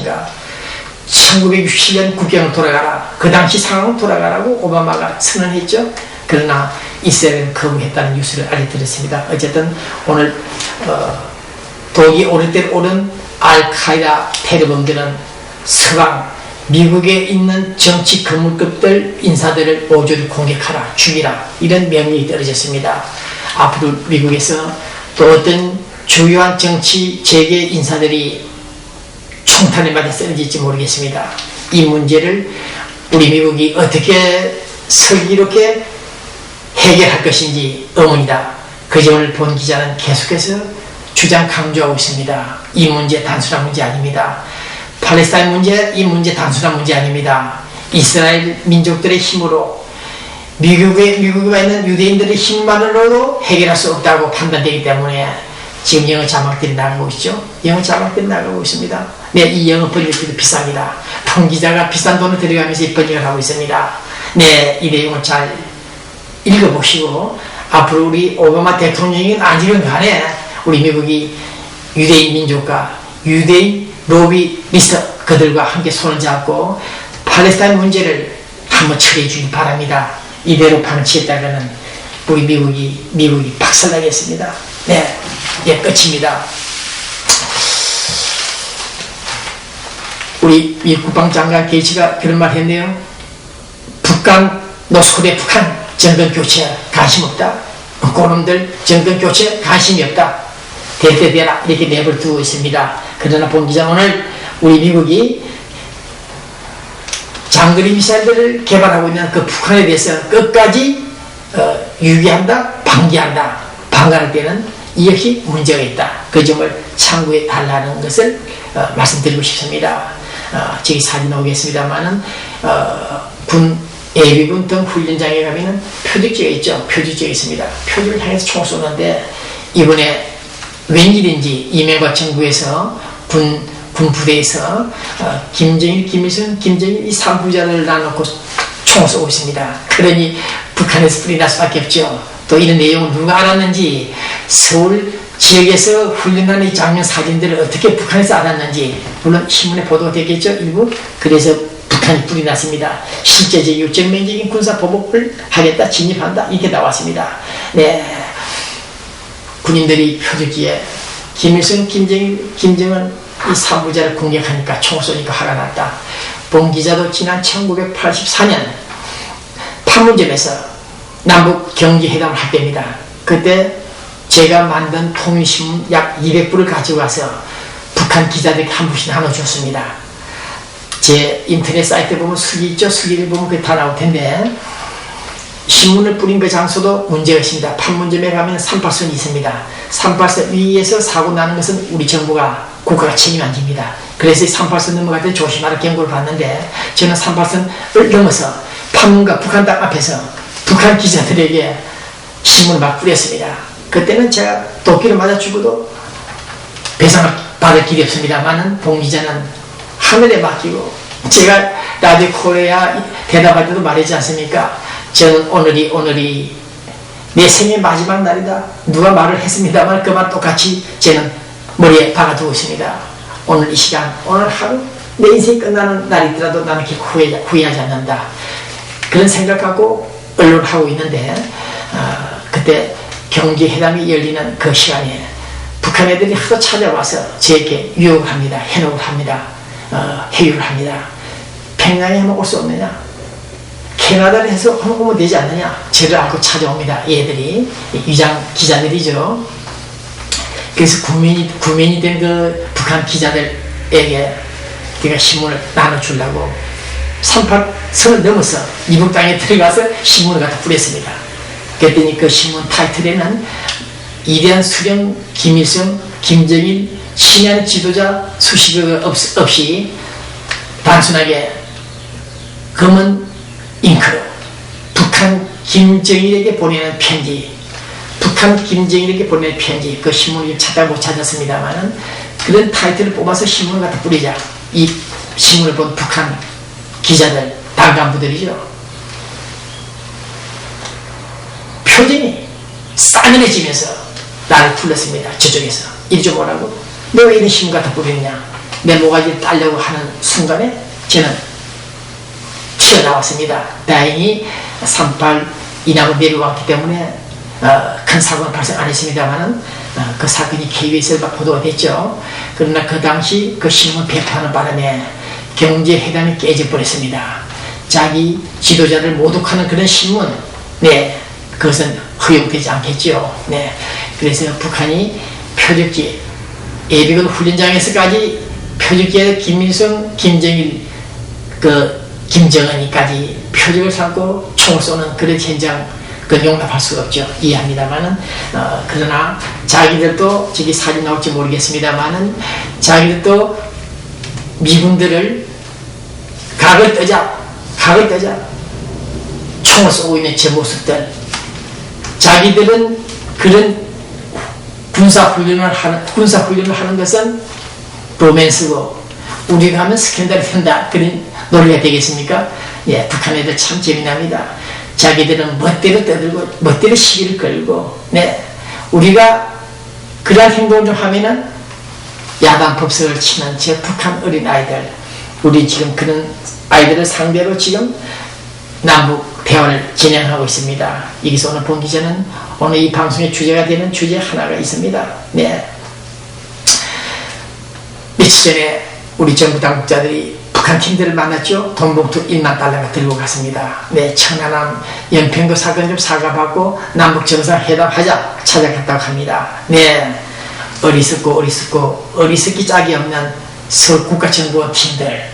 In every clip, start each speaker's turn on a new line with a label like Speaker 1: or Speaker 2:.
Speaker 1: 것인가? 1967년 국경을 돌아가라. 그 당시 상황을 돌아가라고 오바마가 선언했죠. 그러나 이스라엘은 거부했다는 뉴스를 알려드렸습니다. 어쨌든 오늘 독이 오를 대로 오른 알카이다 테러범들은 서방 미국에 있는 정치 거물급들 인사들을 모조리 공격하라, 죽이라, 이런 명령이 떨어졌습니다. 앞으로 미국에서 또 어떤 주요한 정치 재계 인사들이 총탄에 맞아 쓰러질지 모르겠습니다. 이 문제를 우리 미국이 어떻게 슬기롭게 해결할 것인지 의문이다. 그 점을 본 기자는 계속해서 주장 강조하고 있습니다. 이 문제 단순한 문제 아닙니다. 팔레스타인 문제, 이 문제 단순한 문제 아닙니다. 이스라엘 민족들의 힘으로 미국에 있는 유대인들의 힘만으로도 해결할 수 없다고 판단되기 때문에 지금 영어 자막들이 나가고 있죠. 영어 자막들이 나가고 있습니다. 네, 이 영어 번역들도 비쌉니다. 통 기자가 비싼 돈을 들여가면서 이 번역을 하고 있습니다. 네, 이 내용을 잘 읽어보시고 앞으로 우리 오바마 대통령이 아니건 간에 우리 미국이 유대인 민족과 유대인 로비리스트 그들과 함께 손을 잡고 팔레스타인 문제를 한번 처리해 주기 바랍니다. 이대로 방치했다가는 우리 미국이 박살나겠습니다. 네, 예, 끝입니다. 우리 미 국방장관 게이츠가 그런 말 했네요. 노스코리아 북한 정권교체 관심 없다. 그놈들 정권교체 관심이 없다. 대대대라 이렇게 내버려 두고 있습니다. 그러나 본 기자 오늘 우리 미국이 장거리 미사일들을 개발하고 있는 그 북한에 대해서 끝까지 유기한다, 방기한다. 방관할 때는 이 역시 문제가 있다. 그 점을 참고해 달라는 것을 말씀드리고 싶습니다. 저기 사진 나오겠습니다만은 군 예비군 등 훈련장에 가면은 표적지가 있죠. 표적지가 있습니다. 표적을 향해서 총 쏘는데 이번에 웬일인지 이명박 정부에서 군 부대에서 김정일, 김일성, 김정일 이 3부자를 나눠놓고 총 쏘고 있습니다. 그러니 북한에서 불이 날 수밖에 없죠. 또 이런 내용을 누가 알았는지 서울 지역에서 훈련하는 이 장면 사진들을 어떻게 북한에서 알았는지 물론 신문에 보도가 됐겠죠. 일부. 그래서 북한이 불이 났습니다. 실제적이고 전면적인 군사보복을 하겠다, 진입한다 이렇게 나왔습니다. 네, 군인들이 표적지에 김일성, 김정일, 김정은 이 3부자를 공격하니까 총 쏘니까 화가 났다. 본 기자도 지난 1984년 판문점에서 남북 경제회담을 할 때입니다. 그때 제가 만든 통일신문 약 200부를 가지고 가서 북한 기자들에게 한 부씩 나눠줬습니다. 제 인터넷 사이트에 보면 수기 있죠? 수기를 보면 그게 다 나올 텐데 신문을 뿌린 그 장소도 문제가 있습니다. 판문점에 가면 38선이 있습니다. 38선 위에서 사고 나는 것은 우리 정부가 국가가 책임 안 집니다. 그래서 38선 넘어갈 때 조심하라 경고를 받는데 저는 38선을 넘어서 판문과 북한 땅 앞에서 북한 기자들에게 신문을 막 뿌렸습니다. 그때는 제가 도끼를 맞아 죽어도 배상을 받을 길이 없습니다만은 봉 기자는 하늘에 맡기고 제가 라디오 코리아 대답할 때도 말했지 않습니까? 저는 오늘이 내 생의 마지막 날이다. 누가 말을 했습니다만 그 말 똑같이 저는 머리에 박아두고 있습니다. 오늘 이 시간, 오늘 하루 내 인생이 끝나는 날이더라도 나는 후회하지 않는다. 그런 생각하고 언론을 하고 있는데 그때 경제회담이 열리는 그 시간에 북한 애들이 하도 찾아와서 저에게 유혹을 합니다. 해놓을 합니다. 해유를 합니다. 평양에 한번 올 수 없느냐? 캐나다를 해서 오면 되지 않느냐? 저를 알고 찾아옵니다. 얘들이 위장 기자들이죠. 그래서 구면이 된 그 북한 기자들에게 제가 신문을 나눠주려고 38선을 넘어서 이북 땅에 들어가서 신문을 갖다 뿌렸습니다. 그랬더니 그 신문 타이틀에는 이대한 수령 김일성, 김정일, 신의 지도자 수식어가 없이 단순하게 검은 잉크로 북한 김정일에게 보내는 편지, 북한 김정일에게 보내는 편지, 그 신문을 찾다 못 찾았습니다만은 그런 타이틀을 뽑아서 신문을 갖다 뿌리자. 이 신문을 본 북한 기자들, 당 간부들이죠. 표정이 싸늘해지면서 나를 불렀습니다. 저쪽에서. 이리 좀 오라고. 너 왜 이런 신문 갖다 뿌리느냐. 내 모가지를 따려고 하는 순간에 저는 튀어나왔습니다. 다행히 38 인하고 내려왔기 때문에 큰 사고는 발생 안 했습니다만은 그 사건이 KBS에서 보도가 됐죠. 그러나 그 당시 그 신문 배포하는 바람에 경제회담이 깨져버렸습니다. 자기 지도자를 모독하는 그런 신문, 네, 그것은 허용되지 않겠죠. 네, 그래서 북한이 표적지, 예비군 훈련장에서까지 표적지에 김일성, 김정일, 김정은이까지 표적을 삼고 총을 쏘는 그런 현장, 그건 용납할 수가 없죠. 이해합니다만은, 그러나 자기들도, 저기 사진 나올지 모르겠습니다만은, 자기들도 미군들을 각을 뜨자 총을 쏘고 있는 제 모습들, 자기들은 그런 군사훈련을 하는 것은 로맨스고 우리가 하면 스캔들이 된다, 그런 논리가 되겠습니까? 예, 북한 애들 참 재미납니다. 자기들은 멋대로 떠들고 멋대로 시기를 끌고, 네, 우리가 그러한 행동을 좀 하면은 야단법석을 치는 제 북한 어린 아이들, 우리 지금 그런 아이들을 상대로 지금 남북 대화를 진행하고 있습니다. 여기서 오늘 본 기자는 오늘 이 방송의 주제가 되는 주제 하나가 있습니다. 네, 며칠 전에 우리 정부 당국자들이 북한 팀들을 만났죠. 돈봉투 1만 달러가 들고 갔습니다. 네, 천안함 연평도 사건 좀 사과받고 남북 정상회담하자 찾아갔다고 합니다. 네, 어리석기 짝이 없는 서울 국가정보원 팀들,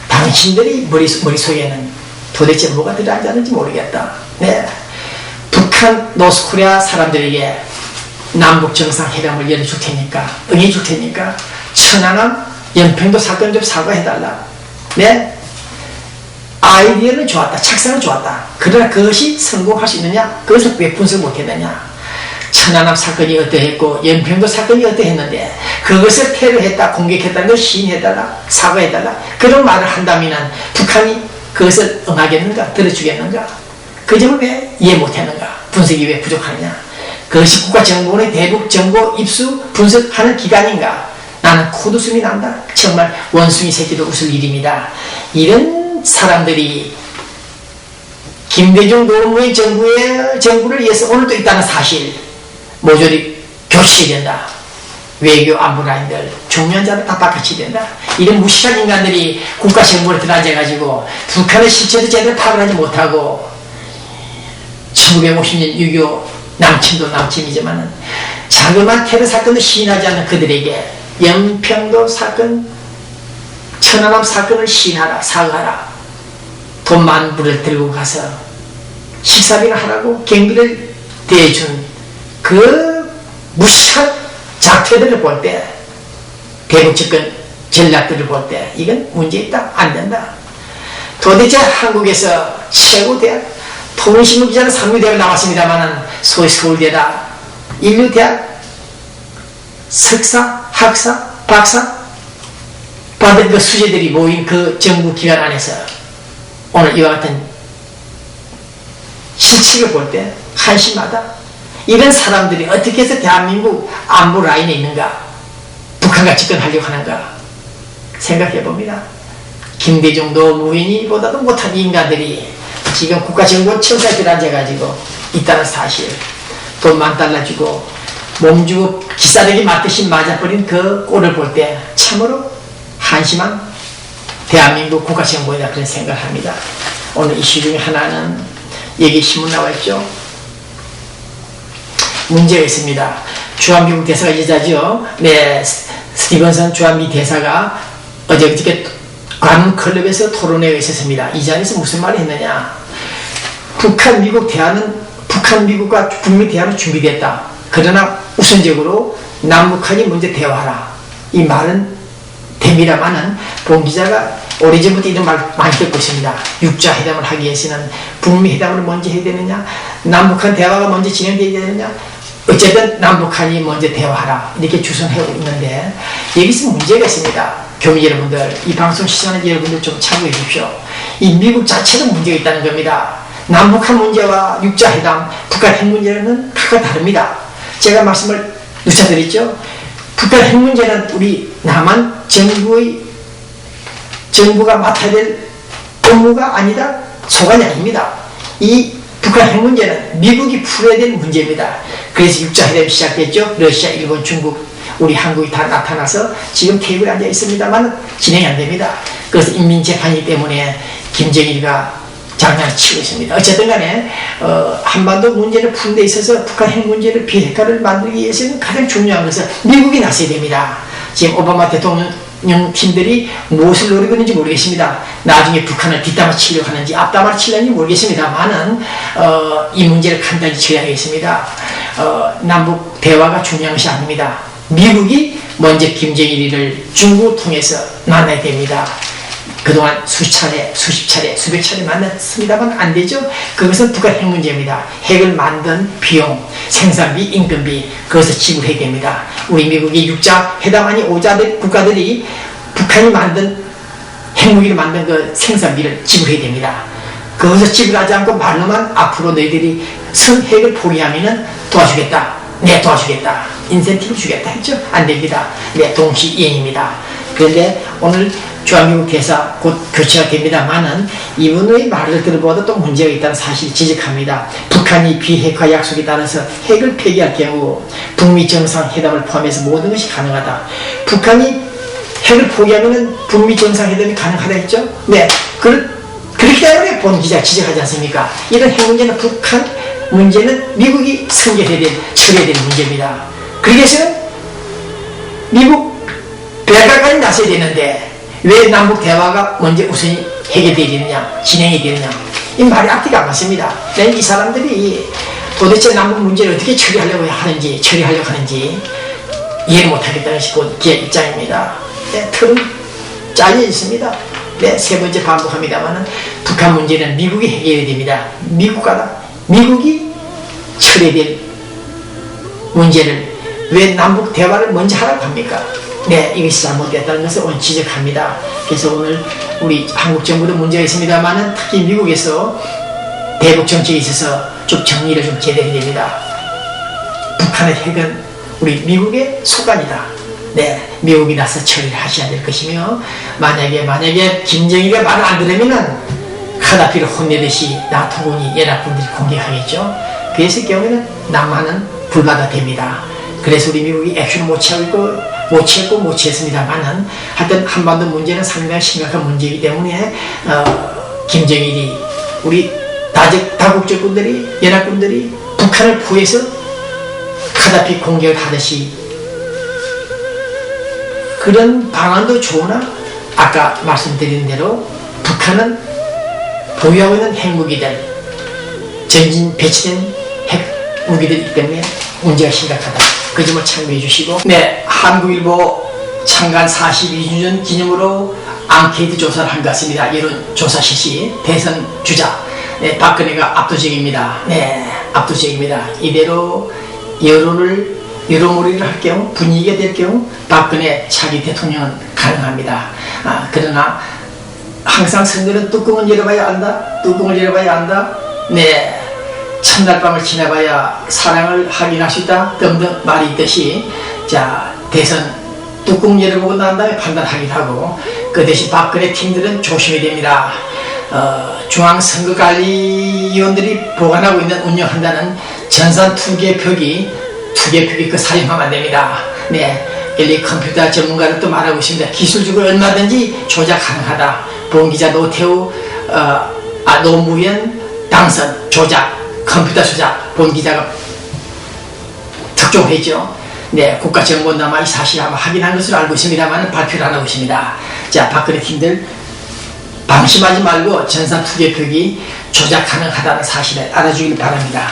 Speaker 1: 당신들이 머릿속에는 도대체 뭐가 들어앉았는지 모르겠다. 네, 북한 노스코리아 사람들에게 남북 정상회담을 열어줄 테니까, 응해줄 테니까 천안함 연평도 사건 좀 사과해달라. 네, 아이디어는 좋았다, 착상은 좋았다. 그러나 그것이 성공할 수 있느냐? 그것을 왜 분석 못했느냐? 천안함 사건이 어떠했고 연평도 사건이 어떠했는데 그것을 테러했다, 공격했다는 걸 시인해달라, 사과해달라, 그런 말을 한다면 북한이 그것을 응하겠는가, 들어주겠는가? 그 점을 왜 이해 못했는가? 분석이 왜 부족하느냐? 그것이 국가정보원의 대북 정보 입수 분석하는 기관인가? 나는 코웃음이 난다. 정말 원숭이 새끼도 웃을 일입니다. 이런 사람들이 김대중 노무현 정부를 위해서 오늘도 있다는 사실 모조리 교체해야 된다. 외교 안보 라인들, 중요한 자들 다 바꿔치야 된다. 이런 무식한 인간들이 국가정보에 들어앉아가지고 북한의 실체도 제대로 파악을 하지 못하고 1950년 6.25 남침도 남침이지만은 자그마한 테러 사건도 시인하지 않는 그들에게 연평도 사건, 천안함 사건을 시인하라, 사과하라, 돈 만 불을 들고 가서 식사비를 하라고 경비를 대준 그 무식한 작태들을 볼 때, 대북 집권 전략들을 볼 때 이건 문제있다, 안 된다. 도대체 한국에서 최고 대학, 통일신문 기자는 3류대학을 나왔습니다만 소위 서울대다, 인류대학 석사, 학사, 박사 받은 그 수재들이 모인 그 정부 기관 안에서 오늘 이와 같은 실책을 볼 때 한심하다. 이런 사람들이 어떻게 해서 대한민국 안보 라인에 있는가, 북한과 접근하려고 하는가 생각해 봅니다. 김대중 노무현이보다도 못한 인간들이 지금 국가정보원 청사에 들어앉아가지고 있다는 사실, 돈 만 달러 주고 몸 주고 기싸대기 맞듯이 맞아버린 그 꼴을 볼 때 참으로 한심한 대한민국 국가정보원이다, 그런 생각을 합니다. 오늘 이슈 중에 하나는 여기 신문 나와있죠. 문제가 있습니다. 주한미국 대사가 여자죠. 네, 스티븐슨 주한미 대사가 어저께 관훈 클럽에서 토론회가 있었습니다. 이 자리에서 무슨 말을 했느냐? 북한 미국 대화는, 북한 미국과 북미 대화는 준비됐다. 그러나 우선적으로 남북한이 먼저 대화하라. 이 말은 됩니다만은 본 기자가 오래전부터 이런 말 많이 듣고 있습니다. 육자 회담을 하기 위해서는 북미 회담을 먼저 해야 되느냐, 남북한 대화가 먼저 진행되어야 되느냐, 어쨌든 남북한이 먼저 대화하라, 이렇게 주선하고 있는데 여기서 문제가 있습니다. 교민 여러분들, 이 방송 시청하는 여러분들 좀 참고해 주십시오. 이 미국 자체도 문제가 있다는 겁니다. 남북한 문제와 육자 회담, 북한 핵 문제는 각각 다릅니다. 제가 말씀을 누차드렸죠. 북한 핵 문제는 우리 남한 정부가 맡아야 될 업무가 아니다, 소관이 아닙니다. 이 북한 핵 문제는 미국이 풀어야 될 문제입니다. 그래서 육자회담이 시작됐죠. 러시아, 일본, 중국, 우리 한국이 다 나타나서 지금 테이블에 앉아 있습니다만 진행이 안 됩니다. 그래서 인민재판이기 때문에 김정일이가 장난을 치고 있습니다. 어쨌든 간에 한반도 문제를 푸는 데 있어서 북한 핵 문제를 비핵화를 만들기 위해서는 가장 중요한 것은 미국이 나서야 됩니다. 지금 오바마 대통령 팀들이 무엇을 노리고 있는지 모르겠습니다. 나중에 북한을 뒷담화 치려고 하는지 앞담화를 치려는지 모르겠습니다만은 이 문제를 간단히 처리하겠습니다. 남북 대화가 중요한 것이 아닙니다. 미국이 먼저 김정일이를 중국을 통해서 만나야 됩니다. 그동안 수십 차례, 수백 차례 만났습니다만 안 되죠. 그것은 북한 핵 문제입니다. 핵을 만든 비용, 생산비, 인건비, 그것을 지불해야 됩니다. 우리 미국이 육자 회담하니 오자들 국가들이 북한이 만든 핵무기를 만든 그 생산비를 지불해야 됩니다. 그것을 지불하지 않고 말로만 앞으로 너희들이 핵을 포기하면 도와주겠다. 네, 도와주겠다. 인센티브 주겠다 했죠. 안 됩니다. 네, 동시이행입니다. 그런데 오늘 주한미국 대사 곧 교체가 됩니다만은 이분의 말을 들어보아도 또 문제가 있다는 사실을 지적합니다. 북한이 비핵화 약속에 따라서 핵을 폐기할 경우 북미 정상회담을 포함해서 모든 것이 가능하다. 북한이 핵을 포기하면 북미 정상회담이 가능하다 했죠. 네, 그렇기 때문에 본 기자 지적하지 않습니까? 이런 핵 문제는 북한 문제는 미국이 처리해야 될 문제입니다. 그러기 위해서는 미국 백악관이 나서야 되는데 왜 남북 대화가 먼저 우선이 해결되어야 되느냐, 진행이 되느냐, 이 말이 앞뒤가 안 맞습니다. 이 사람들이 도대체 남북 문제를 어떻게 처리하려고 하는지 이해 못하겠다는 것이 곧 제 입장입니다. 네, 틀은 짜여 있습니다. 네, 세 번째 반복합니다만은 북한 문제는 미국이 해결해야 됩니다. 미국이 처리될 문제를 왜 남북 대화를 먼저 하라고 합니까? 네, 이것이 잘못됐다는 것을 오늘 지적합니다. 그래서 오늘 우리 한국 정부도 문제가 있습니다만은 특히 미국에서 대북 정책에 있어서 좀 정리를 좀 제대로 해야 됩니다. 북한의 핵은 우리 미국의 소관이다. 네, 미국이 나서 처리를 하셔야 될 것이며 만약에 김정일이가 말을 안 들으면은 카다피를 혼내듯이 나토군이 연합군들이 공격하겠죠. 그랬을 경우에는 남한은 불바다 됩니다. 그래서 우리 미국이 액션을 못 취했습니다만은 하여튼 한반도 문제는 상당히 심각한 문제이기 때문에 김정일이 우리 다국적군들이 연합군들이 북한을 포위해서 카다피 공격을 하듯이 그런 방안도 좋으나 아까 말씀드린 대로 북한은 보유하고 있는 핵무기들 전진 배치된 핵무기들이기 때문에 문제가 심각하다. 그 점을 참고해 주시고, 네, 한국일보 창간 42주년 기념으로 앙케이트 조사를 한 것 같습니다. 여론조사 실시 대선 주자, 네, 박근혜가 압도적입니다. 네, 압도적입니다. 이대로 여론몰이를 할 경우, 분위기가 될 경우 박근혜 차기 대통령은 가능합니다. 그러나 항상 선거는 뚜껑을 열어봐야 안다. 네, 첫날 밤을 지나봐야 사랑을 확인할 수 있다 등등 말이 있듯이, 자, 대선 뚜껑 열어보고 난 다음에 판단하기도 하고, 그 대신 박근혜 팀들은 조심해야 됩니다. 중앙선거관리위원들이 보관하고 있는 운영한다는 전산 투개표기 그 사용하면 안 됩니다. 네, LA 컴퓨터 전문가는 또 말하고 있습니다. 기술적으로 얼마든지 조작 가능하다. 봉기자 노태우 노무현 당선 조작, 컴퓨터 조작, 본 기자가 특종했죠. 네, 국가정보원담화 이 사실을 아마 확인한 것으로 알고 있습니다만 발표를 안 하고 있습니다. 자, 박근혜 팀들 방심하지 말고 전산 투개표기 조작 가능하다는 사실을 알아주길 바랍니다.